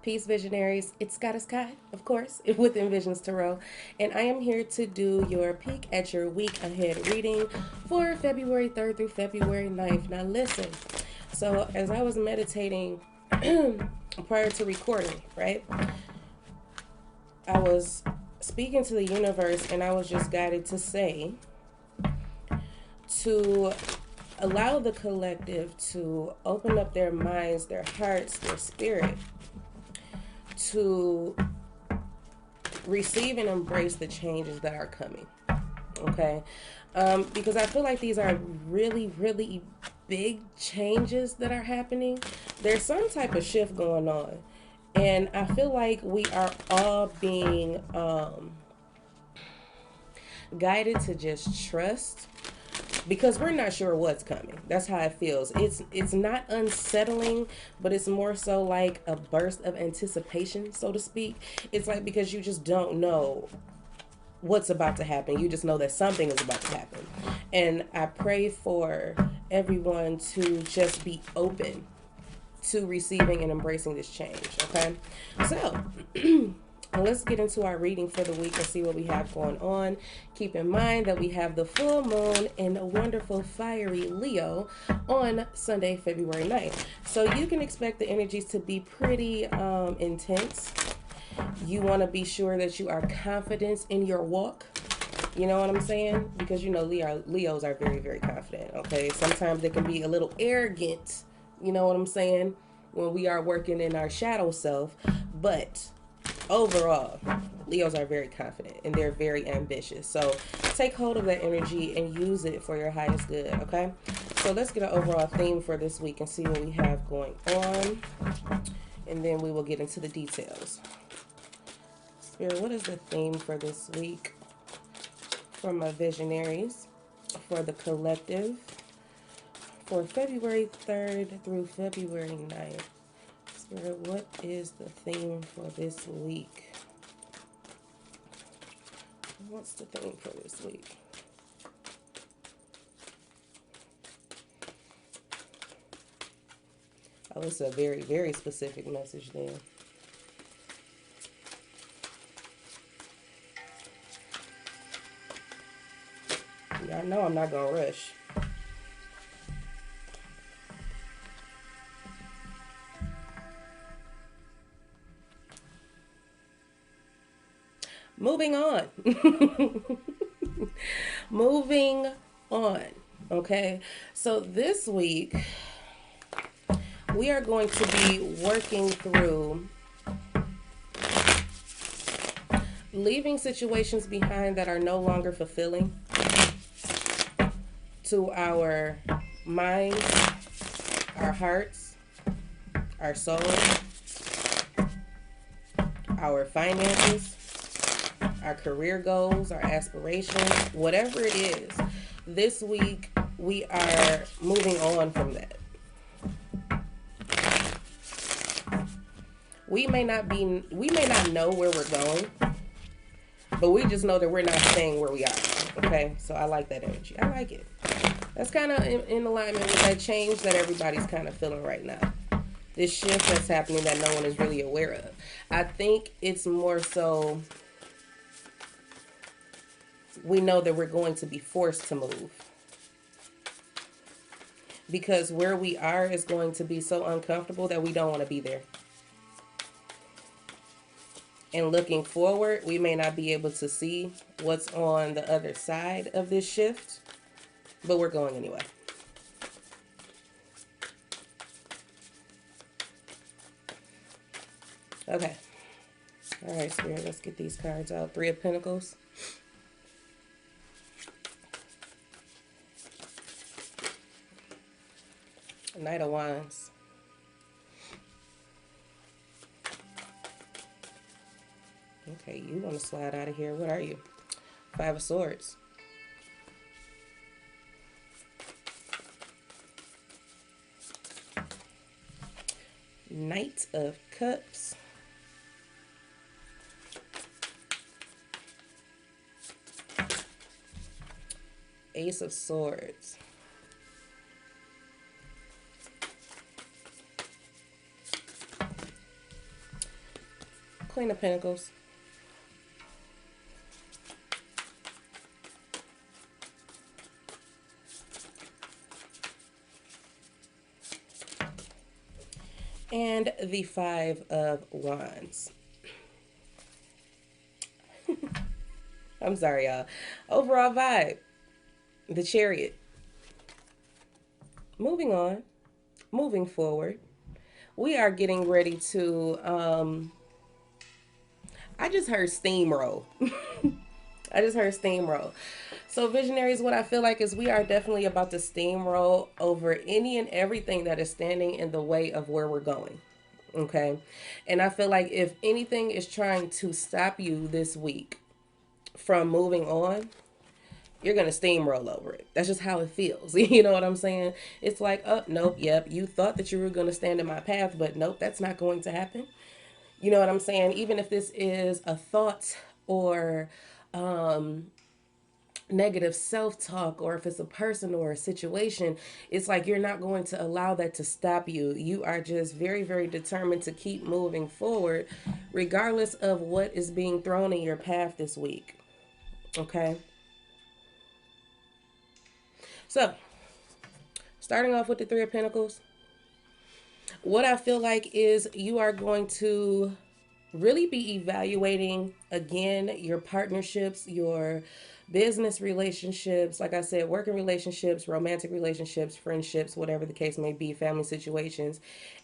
Peace Visionaries, it's Goddess Kai, of course, with Envisions Tarot, and I am here to do your peek at your week ahead reading for February 3rd through February 9th. Now, listen, so as I was meditating prior to recording, right, I was speaking to the universe and I was just guided to say to allow the collective to open up their minds, their hearts, their spirit to receive and embrace the changes that are coming. Okay? Because I feel like these are really, really big changes that are happening. There's some type of shift going on. And I feel like we are all being guided to just trust because we're not sure what's coming. That's how it feels. It's not unsettling, but it's more so like a burst of anticipation, so to speak. It's like because you just don't know what's about to happen. You just know that something is about to happen. And I pray for everyone to just be open to receiving and embracing this change, okay? So, let's get into our reading for the week and see what we have going on. Keep in mind that we have the full moon in a wonderful fiery Leo on Sunday, February 9th. So you can expect the energies to be pretty intense. You want to be sure that you are confident in your walk. You know what I'm saying? Because you know Leos are very, very confident, okay? Sometimes they can be a little arrogant, you know what I'm saying? When we are working in our shadow self. But overall, Leos are very confident and they're very ambitious. So take hold of that energy and use it for your highest good, okay? So let's get an overall theme for this week and see what we have going on. And then we will get into the details. Spirit, what is the theme for this week for my visionaries, for the collective, for February 3rd through February 9th? Spirit, what is the theme for this week? What's the theme for this week? Oh, it's a very, very specific message then. Y'all know I'm not gonna rush. Moving on. Moving on. Okay. So this week we are going to be working through leaving situations behind that are no longer fulfilling to our minds, our hearts, our soul, our finances, our career goals, our aspirations, whatever it is. This week we are moving on from that. We may not know where we're going, but we just know that we're not staying where we are. Okay? So I like that energy. I like it. That's kind of in alignment with that change that everybody's kind of feeling right now. This shift that's happening that no one is really aware of. I think it's more so we know that we're going to be forced to move. Because where we are is going to be so uncomfortable that we don't want to be there. And looking forward, we may not be able to see what's on the other side of this shift, but we're going anyway. Okay. All right, Spirit, let's get these cards out. Three of Pentacles. Knight of Wands. Okay, you want to slide out of here. What are you? Five of Swords. Knight of Cups. Ace of Swords. Queen of Pentacles. And the Five of Wands. I'm sorry, y'all. Overall vibe, the Chariot. Moving on, moving forward. We are getting ready to, I just heard steamroll. I just heard steamroll. So, visionaries, what I feel like is we are definitely about to steamroll over any and everything that is standing in the way of where we're going. Okay. And I feel like if anything is trying to stop you this week from moving on, you're going to steamroll over it. That's just how it feels. You know what I'm saying? It's like, oh, nope, yep. You thought that you were going to stand in my path, but nope, that's not going to happen. You know what I'm saying? Even if this is a thought or negative self-talk, or if it's a person or a situation, it's like you're not going to allow that to stop you. You are just very, very determined to keep moving forward regardless of what is being thrown in your path this week. Okay, so starting off with the Three of Pentacles, what I feel like is you are going to really be evaluating again your partnerships, your business relationships, like I said, working relationships, romantic relationships, friendships, whatever the case may be, family situations.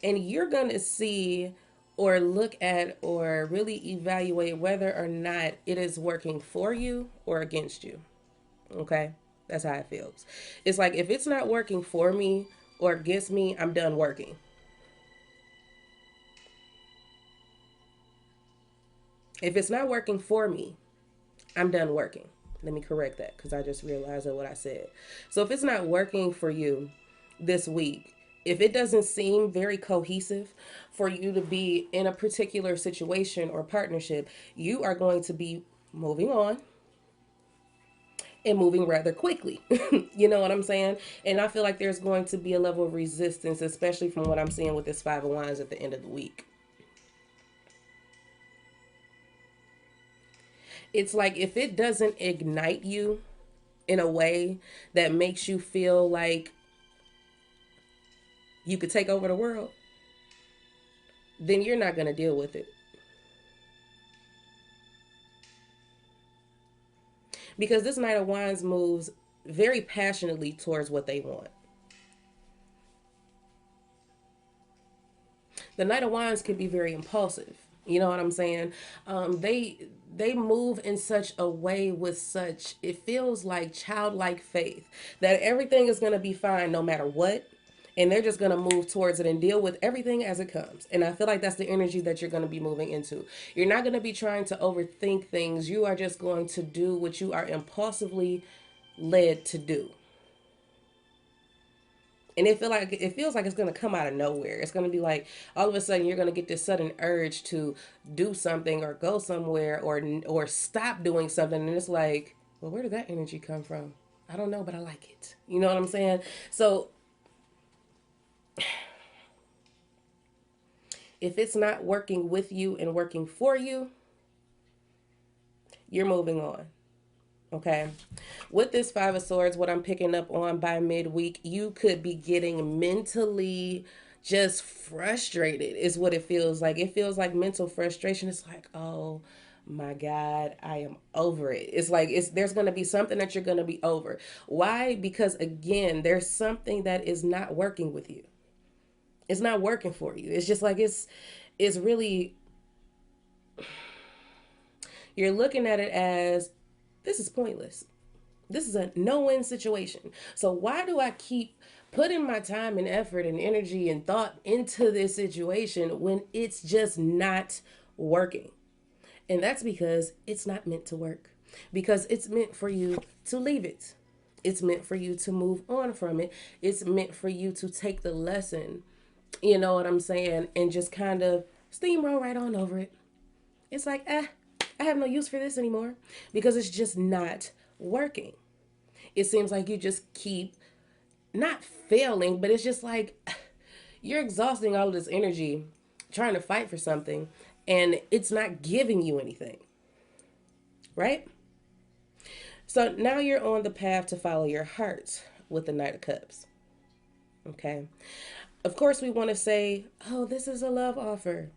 And you're going to see or look at or really evaluate whether or not it is working for you or against you. Okay? That's how it feels. It's like if it's not working for me or against me, I'm done working. If it's not working for me, I'm done working. Let me correct that because I just realized what I said. So if it's not working for you this week, if it doesn't seem very cohesive for you to be in a particular situation or partnership, you are going to be moving on and moving rather quickly. You know what I'm saying? And I feel like there's going to be a level of resistance, especially from what I'm seeing with this Five of Wands at the end of the week. It's like if it doesn't ignite you in a way that makes you feel like you could take over the world, then you're not going to deal with it. Because this Knight of Wands moves very passionately towards what they want. The Knight of Wands can be very impulsive. You know what I'm saying? They move in such a way with such, it feels like childlike faith that everything is going to be fine no matter what. And they're just going to move towards it and deal with everything as it comes. And I feel like that's the energy that you're going to be moving into. You're not going to be trying to overthink things. You are just going to do what you are impulsively led to do. And it feels like it's gonna come out of nowhere. It's gonna be like all of a sudden you're gonna get this sudden urge to do something or go somewhere or stop doing something, and it's like, well, where did that energy come from? I don't know, but I like it. You know what I'm saying? So if it's not working with you and working for you, you're moving on. Okay. With this Five of Swords, what I'm picking up on by midweek, you could be getting mentally just frustrated, is what it feels like. It feels like mental frustration. It's like, oh my God, I am over it. It's like there's going to be something that you're going to be over. Why? Because again, there's something that is not working with you. It's not working for you. It's just like it's really, you're looking at it as this is pointless. This is a no-win situation. So why do I keep putting my time and effort and energy and thought into this situation when it's just not working? And that's because it's not meant to work. Because it's meant for you to leave it. It's meant for you to move on from it. It's meant for you to take the lesson, you know what I'm saying, and just kind of steamroll right on over it. It's like, I have no use for this anymore because it's just not working. It seems like you just keep not failing, but it's just like you're exhausting all of this energy trying to fight for something and it's not giving you anything, right? So now you're on the path to follow your heart with the Knight of Cups. Okay. Of course, we want to say, oh, this is a love offer.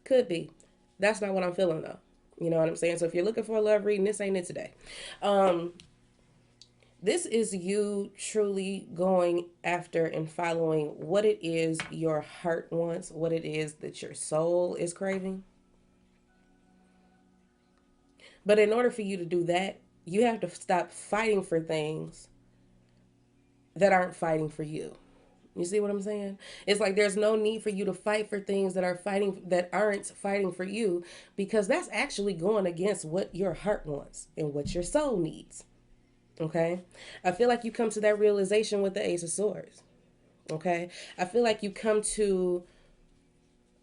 Could be. That's not what I'm feeling, though. You know what I'm saying? So if you're looking for a love reading, this ain't it today. Um, this is you truly going after and following what it is your heart wants, what it is that your soul is craving. But in order for you to do that, you have to stop fighting for things that aren't fighting for you. You see what I'm saying? It's like there's no need for you to fight for things that aren't fighting for you, because that's actually going against what your heart wants and what your soul needs. Okay? I feel like you come to that realization with the Ace of Swords. Okay? I feel like you come to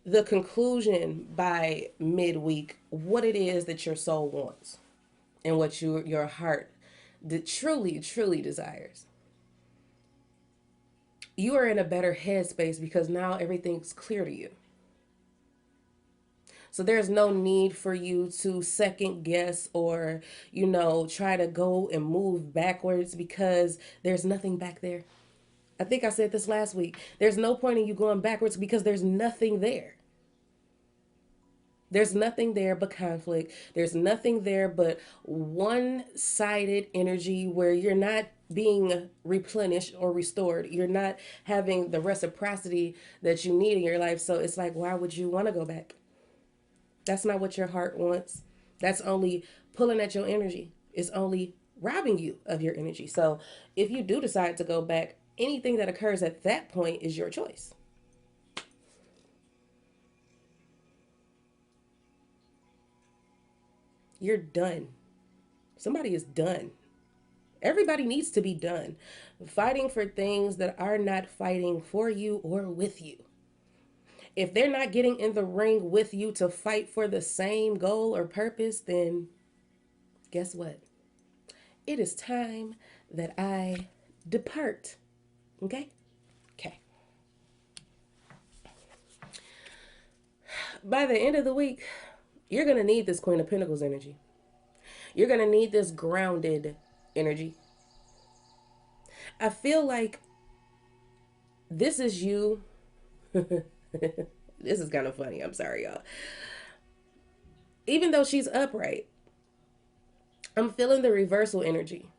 the conclusion by midweek what it is that your soul wants and what your heart truly desires. You are in a better headspace because now everything's clear to you. So there's no need for you to second guess or, try to go and move backwards because there's nothing back there. I think I said this last week. There's no point in you going backwards because there's nothing there. There's nothing there but conflict. There's nothing there but one-sided energy where you're not being replenished or restored. You're not having the reciprocity that you need in your life. So it's like, why would you want to go back? That's not what your heart wants. That's only pulling at your energy. It's only robbing you of your energy. So if you do decide to go back, anything that occurs at that point is your choice. You're done. Somebody is done. Everybody needs to be done fighting for things that are not fighting for you or with you. If they're not getting in the ring with you to fight for the same goal or purpose, then guess what? It is time that I depart. Okay? Okay. By the end of the week, you're going to need this Queen of Pentacles energy. You're going to need this grounded energy. I feel like this is you. This is kind of funny. I'm sorry, y'all. Even though she's upright, I'm feeling the reversal energy.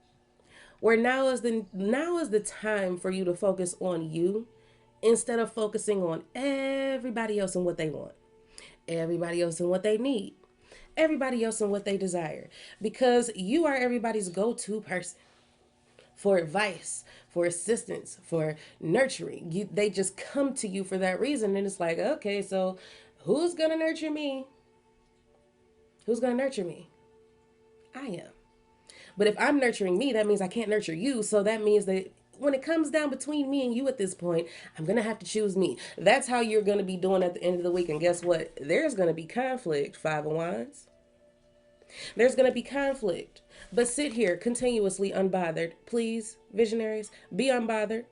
Where now is the time for you to focus on you instead of focusing on everybody else and what they want, everybody else and what they need, everybody else and what they desire. Because you are everybody's go-to person for advice, for assistance, for nurturing. They just come to you for that reason. And it's like, okay, so who's going to nurture me? Who's going to nurture me? I am. But if I'm nurturing me, that means I can't nurture you. So that means that when it comes down between me and you at this point, I'm going to have to choose me. That's how you're going to be doing at the end of the week. And guess what? There's going to be conflict, Five of Wands. There's going to be conflict. But sit here continuously unbothered. Please, visionaries, be unbothered.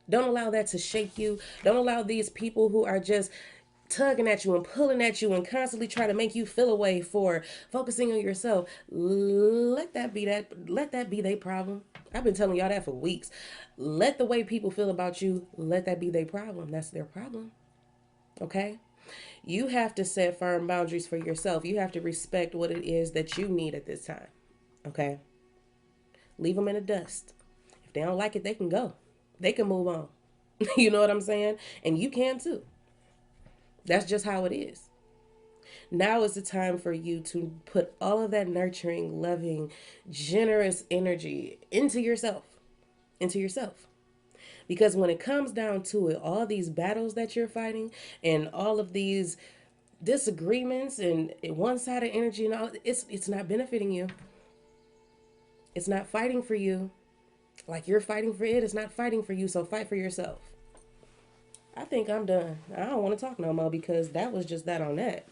Don't allow that to shake you. Don't allow these people who are just tugging at you and pulling at you and constantly trying to make you feel away for focusing on yourself. Let that be their problem. I've been telling y'all that for weeks. Let the way people feel about you, let that be their problem. That's their problem. Okay? You have to set firm boundaries for yourself. You have to respect what it is that you need at this time. Okay? Leave them in the dust. If they don't like it, they can go. They can move on. You know what I'm saying? And you can too. That's just how it is. Now is the time for you to put all of that nurturing, loving, generous energy into yourself. Into yourself. Because when it comes down to it, all these battles that you're fighting and all of these disagreements and one-sided energy and all, it's not benefiting you. It's not fighting for you. Like you're fighting for it, it's not fighting for you, so fight for yourself. I think I'm done. I don't want to talk no more because that was just that on that.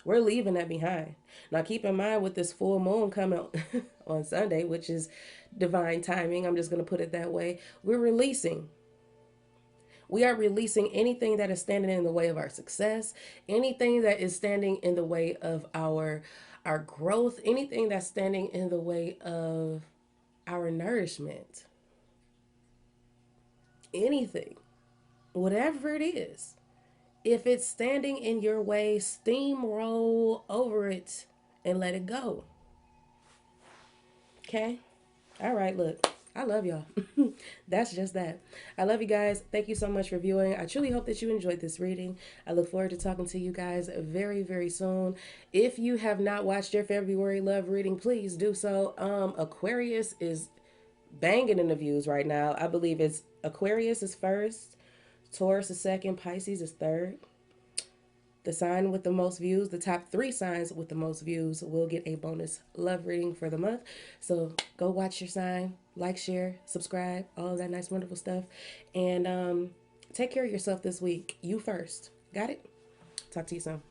We're leaving that behind. Now keep in mind with this full moon coming on Sunday, which is divine timing. I'm just going to put it that way. We're releasing. We are releasing anything that is standing in the way of our success, anything that is standing in the way of our growth, anything that's standing in the way of our nourishment, anything, whatever it is. If it's standing in your way, steamroll over it and let it go. Okay? All right, look. I love y'all. That's just that. I love you guys. Thank you so much for viewing. I truly hope that you enjoyed this reading. I look forward to talking to you guys very, very soon. If you have not watched your February love reading, please do so. Aquarius is banging in the views right now. I believe it's Aquarius is first, Taurus is second, Pisces is third. The sign with the most views, the top 3 signs with the most views, will get a bonus love reading for the month. So go watch your sign, like, share, subscribe, all of that nice, wonderful stuff. And take care of yourself this week. You first. Got it? Talk to you soon.